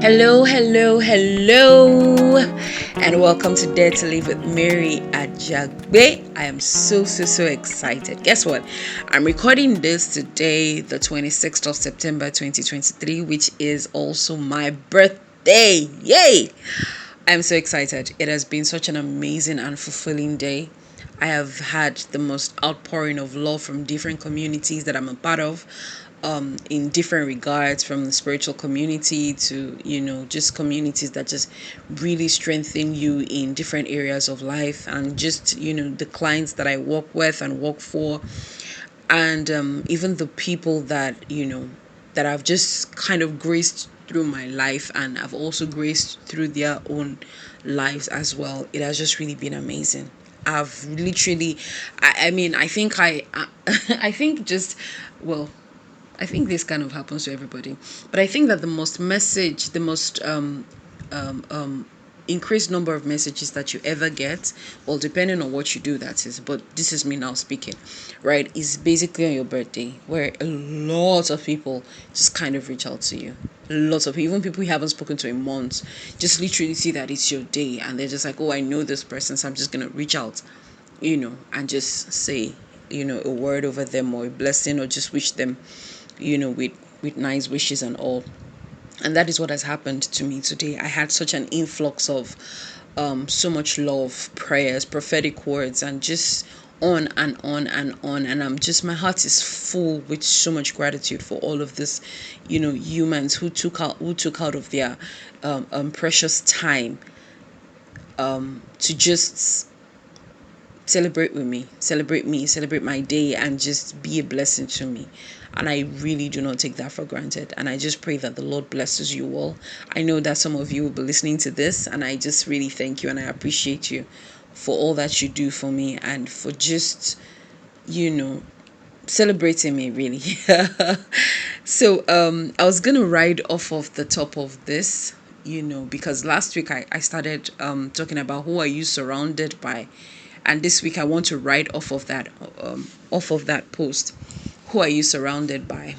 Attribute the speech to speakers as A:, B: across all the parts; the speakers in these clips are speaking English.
A: Hello, hello, hello, and welcome to Dare to Live with Mary Ajagbe. I am so excited. Guess what? I'm recording this today, the 26th of September 2023, which is also my birthday. Yay! I'm so excited. It has been such an amazing and fulfilling day. I have had the most outpouring of love from different communities that I'm a part of, in different regards, from the spiritual community to, just communities that just really strengthen you in different areas of life, and just, the clients that I work with and work for, and even the people that, that I've just kind of graced through my life and I've also graced through their own lives as well. It has just really been amazing. I've literally, I mean, I think just, well, I think this kind of happens to everybody, but I think that the most increased number of messages that you ever get, well, depending on what you do, that is, but this is me now speaking, right, is basically on your birthday, where a lot of people just kind of reach out to you. Lots of people, even people you haven't spoken to in months, just literally see that it's your day and they're just like, oh, I know this person, so I'm just gonna reach out, and just say, a word over them, or a blessing, or just wish them, with nice wishes and all. And that is what has happened to me today. I had such an influx of so much love, prayers, prophetic words, and just on and on and on. And I'm just, my heart is full with so much gratitude for all of this, humans who took out of their precious time to just celebrate with me, celebrate my day, and just be a blessing to me. And I really do not take that for granted. And I just pray that the Lord blesses you all. I know that some of you will be listening to this, and I just really thank you and I appreciate you for all that you do for me, and for just, celebrating me, really. So I was gonna ride off of the top of this, because last week I started talking about who are you surrounded by, and this week I want to ride off of that post. Who are you surrounded by?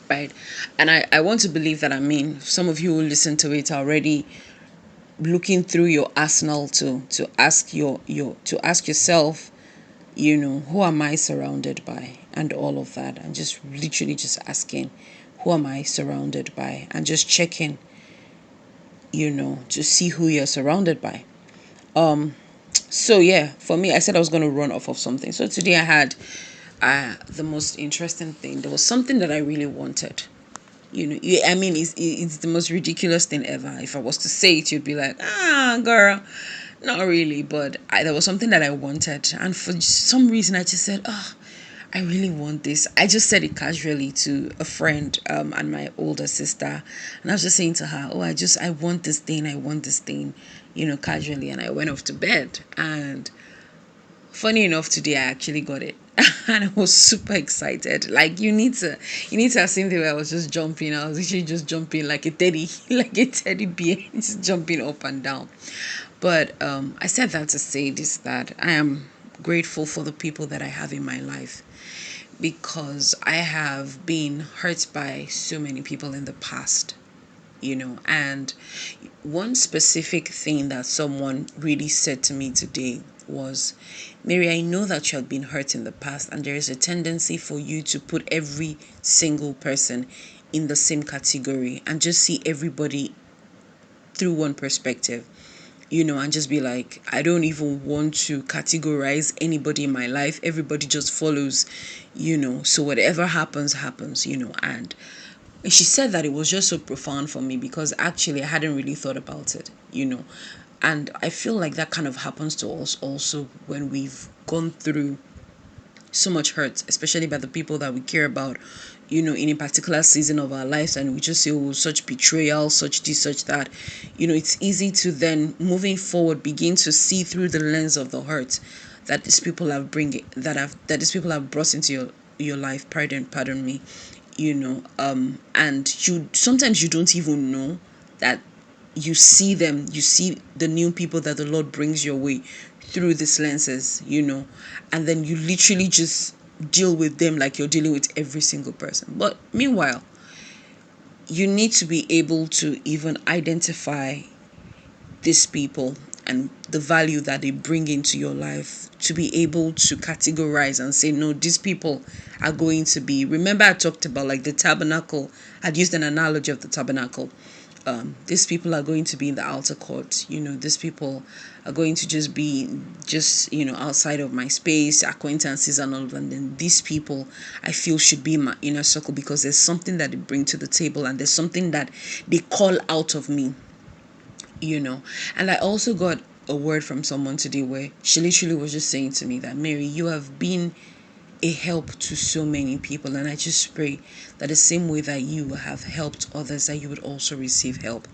A: Right. And I want to believe that, I mean, some of you who listen to it are already looking through your arsenal to ask to ask yourself, who am I surrounded by, and all of that, and just literally just asking, who am I surrounded by, and just checking, to see who you're surrounded by. So yeah, for me, I said I was going to run off of something. So today I had the most interesting thing. There was something that I really wanted. I mean, it's the most ridiculous thing ever. If I was to say it, you'd be like, girl, not really. But there was something that I wanted, and for some reason, I just said, oh, I really want this. I just said it casually to a friend, and my older sister, and I was just saying to her, oh, I want this thing. I want this thing, casually. And I went off to bed, and funny enough, today I actually got it. And I was super excited. Like, you need to have seen the way I was just jumping. I was literally just jumping like a teddy, like a teddy bear, just jumping up and down. But I said that to say this, that I am grateful for the people that I have in my life, because I have been hurt by so many people in the past, and one specific thing that someone really said to me today was, Mary, I know that you have been hurt in the past, and there is a tendency for you to put every single person in the same category and just see everybody through one perspective, and just be like, I don't even want to categorize anybody in my life. Everybody just follows, so whatever happens, and she said that it was just so profound for me, because actually I hadn't really thought about it, and I feel like that kind of happens to us also when we've gone through so much hurt, especially by the people that we care about, in a particular season of our lives, and we just say, oh, such betrayal, such this, such that. It's easy to then, moving forward, begin to see through the lens of the hurt that these people have brought into your life. Pardon me. And you sometimes you don't even know that you see them, you see the new people that the Lord brings your way through these lenses, and then you literally just deal with them like you're dealing with every single person. But meanwhile, you need to be able to even identify these people and the value that they bring into your life, to be able to categorize and say, no, these people are going to be, remember I talked about like the tabernacle. I'd used an analogy of the tabernacle. These people are going to be in the outer court. These people are going to just be outside of my space, acquaintances and all of that. And then these people I feel should be in my inner circle because there's something that they bring to the table and there's something that they call out of me. And I also got a word from someone today where she literally was just saying to me that, Mary, you have been a help to so many people, and I just pray that the same way that you have helped others, that you would also receive help.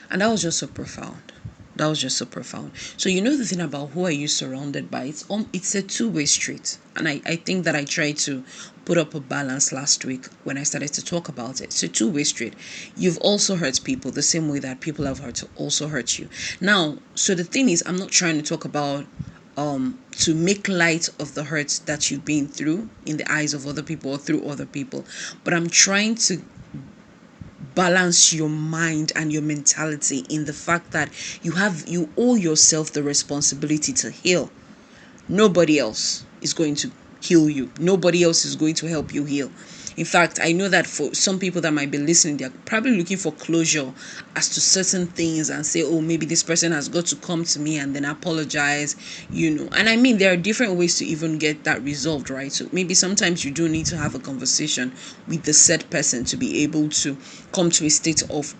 A: And that was just so profound. So the thing about who are you surrounded by, it's a two-way street. And I think that I tried to put up a balance last week when I started to talk about it. It's a two-way street. You've also hurt people the same way that people have also hurt you. Now, so the thing is, I'm not trying to talk about to make light of the hurt that you've been through in the eyes of other people or through other people, but I'm trying to balance your mind and your mentality in the fact that you owe yourself the responsibility to heal. Nobody else is going to heal you. Nobody else is going to help you heal. In fact, I know that for some people that might be listening, they're probably looking for closure as to certain things and say, oh, maybe this person has got to come to me and then apologize, And I mean, there are different ways to even get that resolved, right? So maybe sometimes you do need to have a conversation with the said person to be able to come to a state of,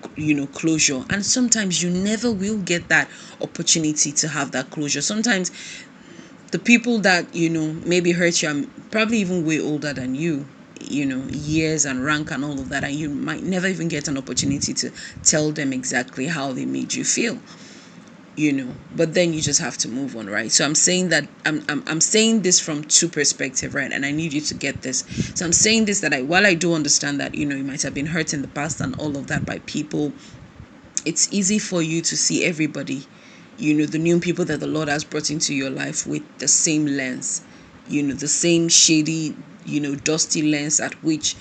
A: closure. And sometimes you never will get that opportunity to have that closure. Sometimes the people that, maybe hurt you are probably even way older than you, years and rank and all of that, and you might never even get an opportunity to tell them exactly how they made you feel, but then you just have to move on, right? So I'm saying that I'm saying this from two perspectives, right? And I need you to get this. So I'm saying this that while I do understand that, you might have been hurt in the past and all of that by people, it's easy for you to see everybody, the new people that the Lord has brought into your life with the same lens, the same shady, dusty lens at which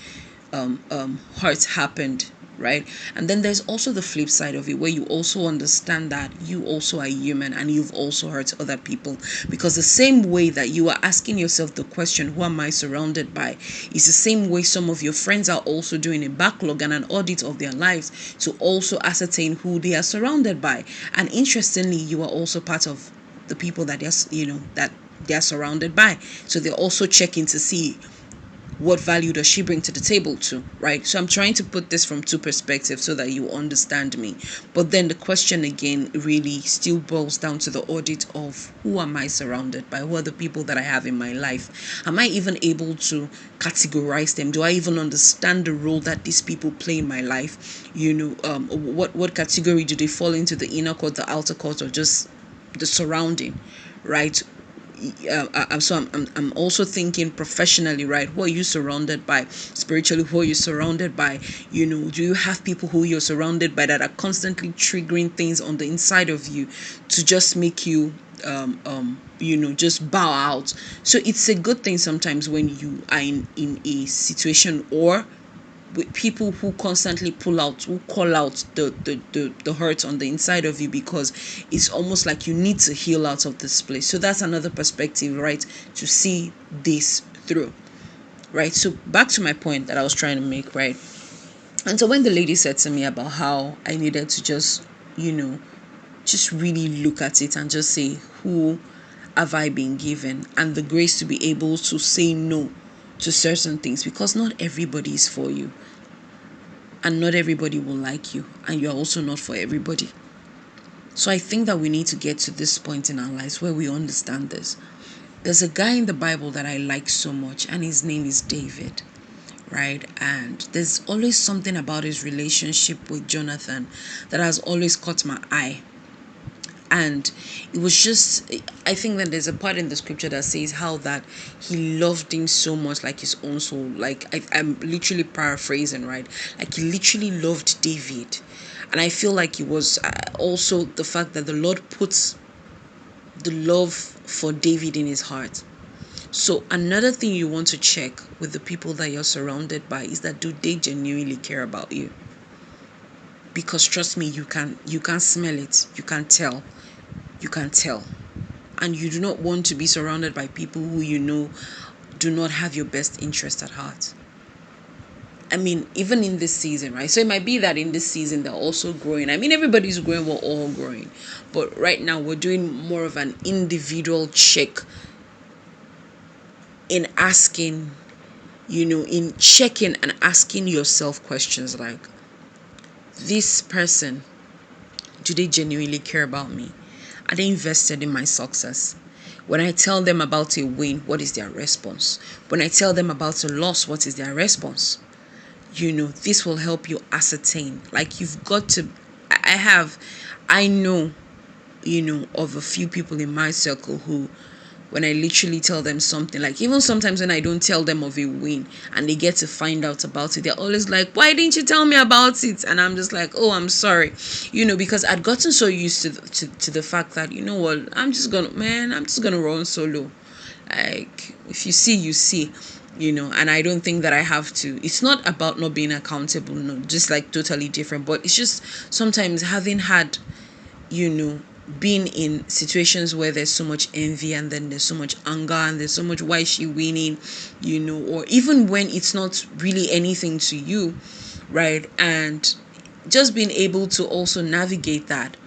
A: hurt happened, right? And then there's also the flip side of it where you also understand that you also are human and you've also hurt other people, because the same way that you are asking yourself the question, who am I surrounded by, is the same way some of your friends are also doing a backlog and an audit of their lives to also ascertain who they are surrounded by. And interestingly, you are also part of the people that they're surrounded by, so they're also checking to see what value does she bring to the table too, right? So I'm trying to put this from two perspectives so that you understand me. But then the question again really still boils down to the audit of, who am I surrounded by? Who are the people that I have in my life? Am I even able to categorize them? Do I even understand the role that these people play in my life? What category do they fall into, the inner court, the outer court, or just the surrounding, right? I'm also thinking professionally, right? Who are you surrounded by? Spiritually, who are you surrounded by? Do you have people who you're surrounded by that are constantly triggering things on the inside of you to just make you just bow out? So it's a good thing sometimes when you are in a situation or with people who constantly call out the hurt on the inside of you, because it's almost like you need to heal out of this place. So that's another perspective, right, to see this through, right? So back to my point that I was trying to make, right? And so when the lady said to me about how I needed to just really look at it and just say, who have I been given, and the grace to be able to say no to certain things, because not everybody is for you and not everybody will like you, and you're also not for everybody. So I think that we need to get to this point in our lives where we understand this. There's a guy in the Bible that I like so much, and his name is David, right? And there's always something about his relationship with Jonathan that has always caught my eye. And it was just, I think that there's a part in the scripture that says how that he loved him so much, like his own soul. Like I'm literally paraphrasing, right? Like he literally loved David. And I feel like it was also the fact that the Lord puts the love for David in his heart. So another thing you want to check with the people that you're surrounded by is that, do they genuinely care about you? because trust me, you can smell it, you can tell, and you do not want to be surrounded by people who do not have your best interest at heart. I mean, even in this season, right? So it might be that in this season they're also growing. I mean, everybody's growing, we're all growing. But right now we're doing more of an individual check in asking, in checking and asking yourself questions like, this person, do they genuinely care about me? Are they invested in my success? When I tell them about a win, what is their response? When I tell them about a loss, what is their response? This will help you ascertain. Like, you've got to, I know, of a few people in my circle who, when I literally tell them something, like even sometimes when I don't tell them of a win and they get to find out about it, they're always like, why didn't you tell me about it? And I'm just like, oh, I'm sorry, because I'd gotten so used to the fact that, what, I'm just gonna run solo. Like, if you see, you see. And I don't think that I have to. It's not about not being accountable, no, just like totally different. But it's just sometimes having had, being in situations where there's so much envy and then there's so much anger and there's so much, why is she winning, or even when it's not really anything to you, right? And just being able to also navigate that,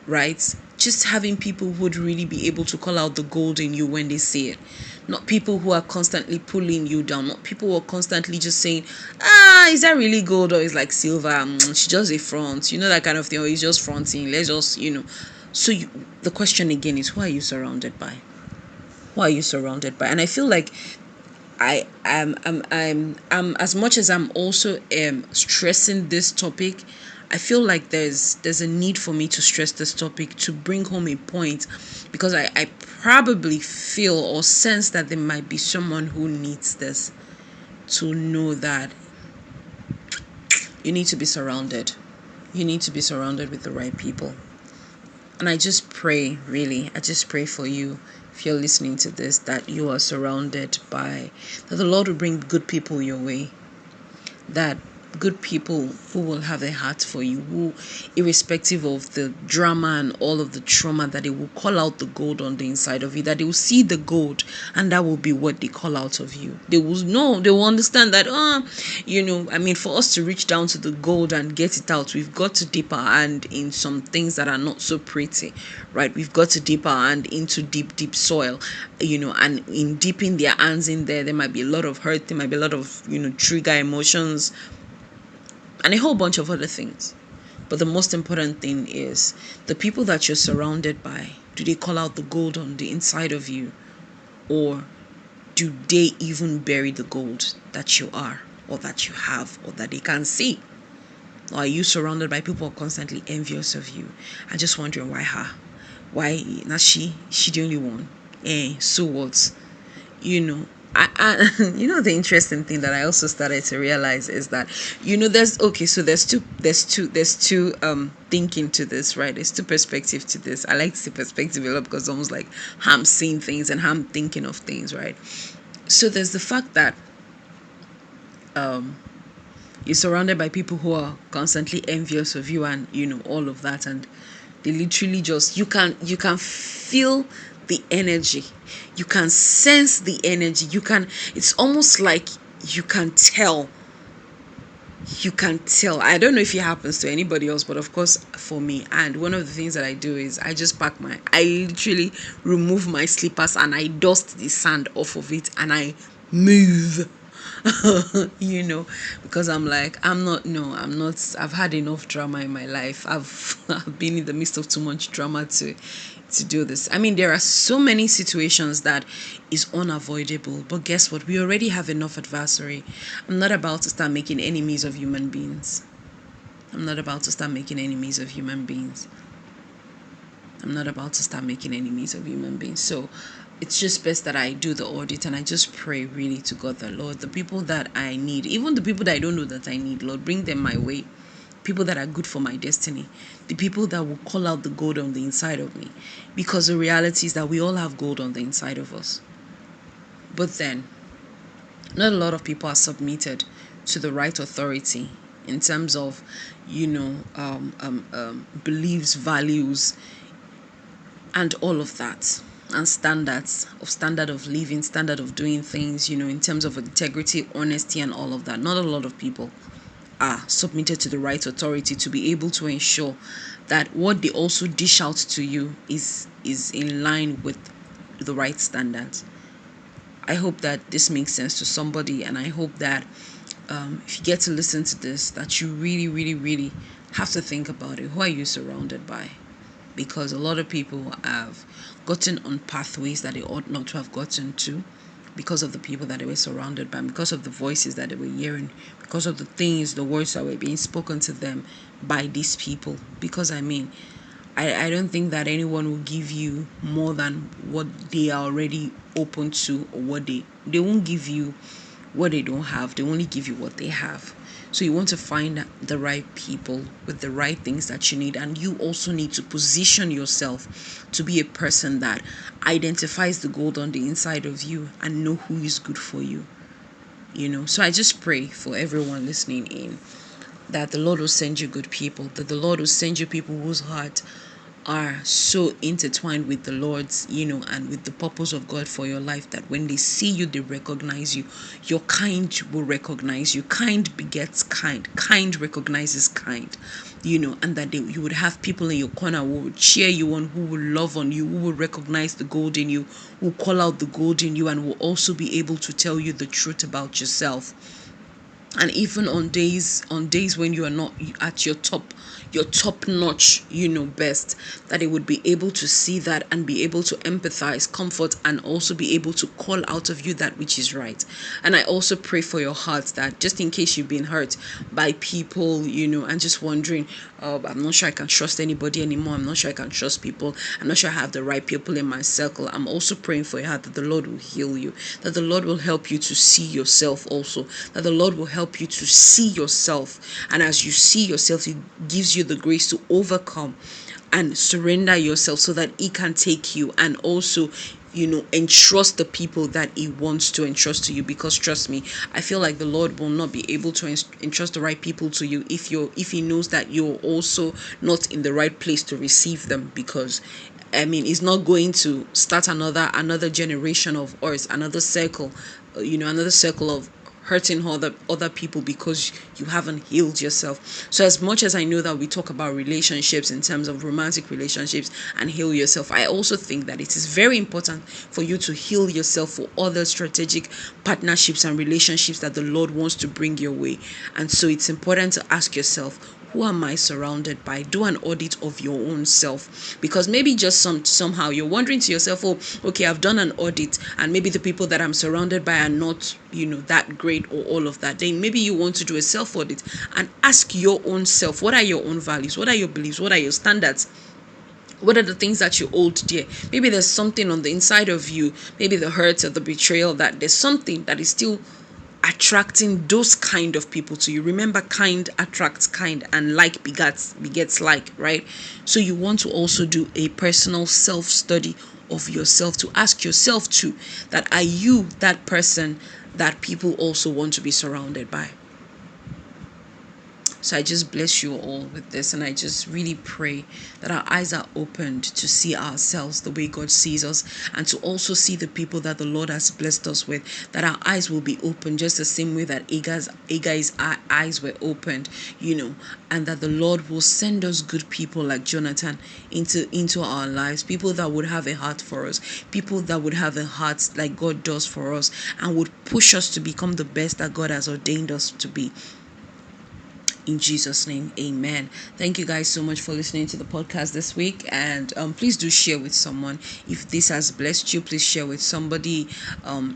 A: right? Just having people who would really be able to call out the gold in you when they see it. Not people who are constantly pulling you down. Not people who are constantly just saying, is that really gold or is like silver? She just a front. That kind of thing. Or he's just fronting. Let's just, So the question again is, who are you surrounded by? Who are you surrounded by? And I feel like I'm as much as I'm also stressing this topic, I feel like there's a need for me to stress this topic, to bring home a point, because I probably feel or sense that there might be someone who needs this, to know that you need to be surrounded. You need to be surrounded with the right people. And I just pray, really, I just pray for you, if you're listening to this, that you are surrounded by, that the Lord will bring good people your way, that good people who will have a heart for you, who, irrespective of the drama and all of the trauma, that they will call out the gold on the inside of you, that they will see the gold, and that will be what they call out of you. They will know, they will understand that, for us to reach down to the gold and get it out, we've got to dip our hand in some things that are not so pretty, right? We've got to dip our hand into deep soil, and in dipping their hands in there might be a lot of hurt, there might be a lot of, trigger emotions, and a whole bunch of other things. But the most important thing is the people that you're surrounded by. Do they call out the gold on the inside of you? Or do they even bury the gold that you are, or that you have, or that they can see? Or are you surrounded by people who are constantly envious of you and just wondering, why her? Why not she? She the only one? So what? The interesting thing that I also started to realize is that, there's two thinking to this, right? There's two perspectives to this. I like to see perspective a lot, because it's almost like I'm seeing things and I'm thinking of things, right? So there's the fact that you're surrounded by people who are constantly envious of you, and all of that, and they literally just, you can feel the energy, you can sense the energy, it's almost like you can tell. I don't know if it happens to anybody else, but of course for me. And one of the things that I do is I literally remove my slippers and I dust the sand off of it and I move. Because I'm like, I've had enough drama in my life. I've been in the midst of too much drama to do this. I mean, there are so many situations that is unavoidable, but guess what? We already have enough adversary. I'm not about to start making enemies of human beings. So it's just best that I do the audit, and I just pray really to God that, Lord, the people that I need, even the people that I don't know that I need, Lord, bring them my way. People that are good for my destiny, the people that will call out the gold on the inside of me, because the reality is that we all have gold on the inside of us. But then, not a lot of people are submitted to the right authority in terms of, beliefs, values, and all of that, and standard of living, standard of doing things, in terms of integrity, honesty, and all of that. Not a lot of people are submitted to the right authority to be able to ensure that what they also dish out to you is in line with the right standards. I hope that this makes sense to somebody, and I hope that if you get to listen to this, that you really, really, really have to think about it. Who are you surrounded by? Because a lot of people have gotten on pathways that they ought not to have gotten to, because of the people that they were surrounded by, because of the voices that they were hearing, because of the words that were being spoken to them by these people. Because I don't think that anyone will give you more than what they are already open to, or what they won't give you what they don't have. They only give you what they have. So you want to find the right people with the right things that you need, and you also need to position yourself to be a person that identifies the gold on the inside of you and know who is good for you. So I just pray for everyone listening in, that the Lord will send you good people, that the Lord will send you people whose heart are so intertwined with the Lord's, and with the purpose of God for your life, that when they see you, they recognize you. Your kind will recognize you. Kind begets kind. Kind recognizes kind, and that you would have people in your corner who will cheer you on, who will love on you, who will recognize the gold in you, who will call out the gold in you, and will also be able to tell you the truth about yourself. And even on days when you are not at your top notch, best, that they would be able to see that and be able to empathize, comfort, and also be able to call out of you that which is right. And I also pray for your heart, that just in case you've been hurt by people, and just wondering, I'm not sure I can trust anybody anymore, I'm not sure I can trust people, I'm not sure I have the right people in my circle, I'm also praying for your heart, that the Lord will heal you, that the Lord will help you to see yourself also, that the Lord will help you to see yourself. And as you see yourself, He gives you the grace to overcome and surrender yourself, so that He can take you, and also entrust the people that He wants to entrust to you. Because trust me, I feel like the Lord will not be able to entrust the right people to you if He knows that you're also not in the right place to receive them. Because He's not going to start another generation of, or another circle, another circle of hurting other people, because you haven't healed yourself. So as much as I know that we talk about relationships in terms of romantic relationships and heal yourself, I also think that it is very important for you to heal yourself for other strategic partnerships and relationships that the Lord wants to bring your way. And so it's important to ask yourself, who am I surrounded by? Do an audit of your own self, because maybe just somehow you're wondering to yourself, oh, okay, I've done an audit, and maybe the people that I'm surrounded by are not, that great, or all of that. Then maybe you want to do a self audit and ask your own self, what are your own values? What are your beliefs? What are your standards? What are the things that you hold dear? Maybe there's something on the inside of you, maybe the hurt or the betrayal, that there's something that is still attracting those kind of people to you. Remember, kind attracts kind, and like begets like, right? So you want to also do a personal self-study of yourself, to ask yourself too, that are you that person that people also want to be surrounded by? So I just bless you all with this, and I just really pray that our eyes are opened to see ourselves the way God sees us, and to also see the people that the Lord has blessed us with, that our eyes will be open just the same way that Agag's eyes were opened, and that the Lord will send us good people like Jonathan into our lives, people that would have a heart for us, people that would have a heart like God does for us, and would push us to become the best that God has ordained us to be. In Jesus' name, amen. Thank you guys so much for listening to the podcast this week. And please do share with someone. If this has blessed you, please share with somebody.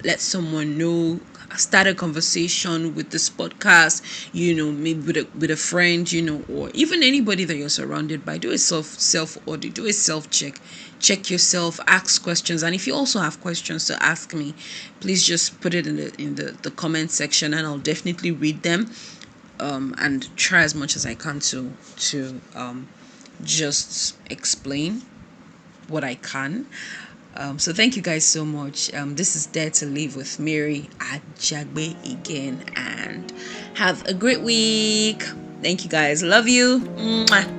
A: Let someone know. Start a conversation with this podcast, maybe with a friend, or even anybody that you're surrounded by. Do a self audit, do a self check yourself, ask questions. And if you also have questions to ask me, please just put it in the comment section, and I'll definitely read them. And try as much as I can to just explain what I can. So thank you guys so much. This is Dare to Live with Mary Ajagbe again, and have a great week. Thank you guys. Love you. Mwah.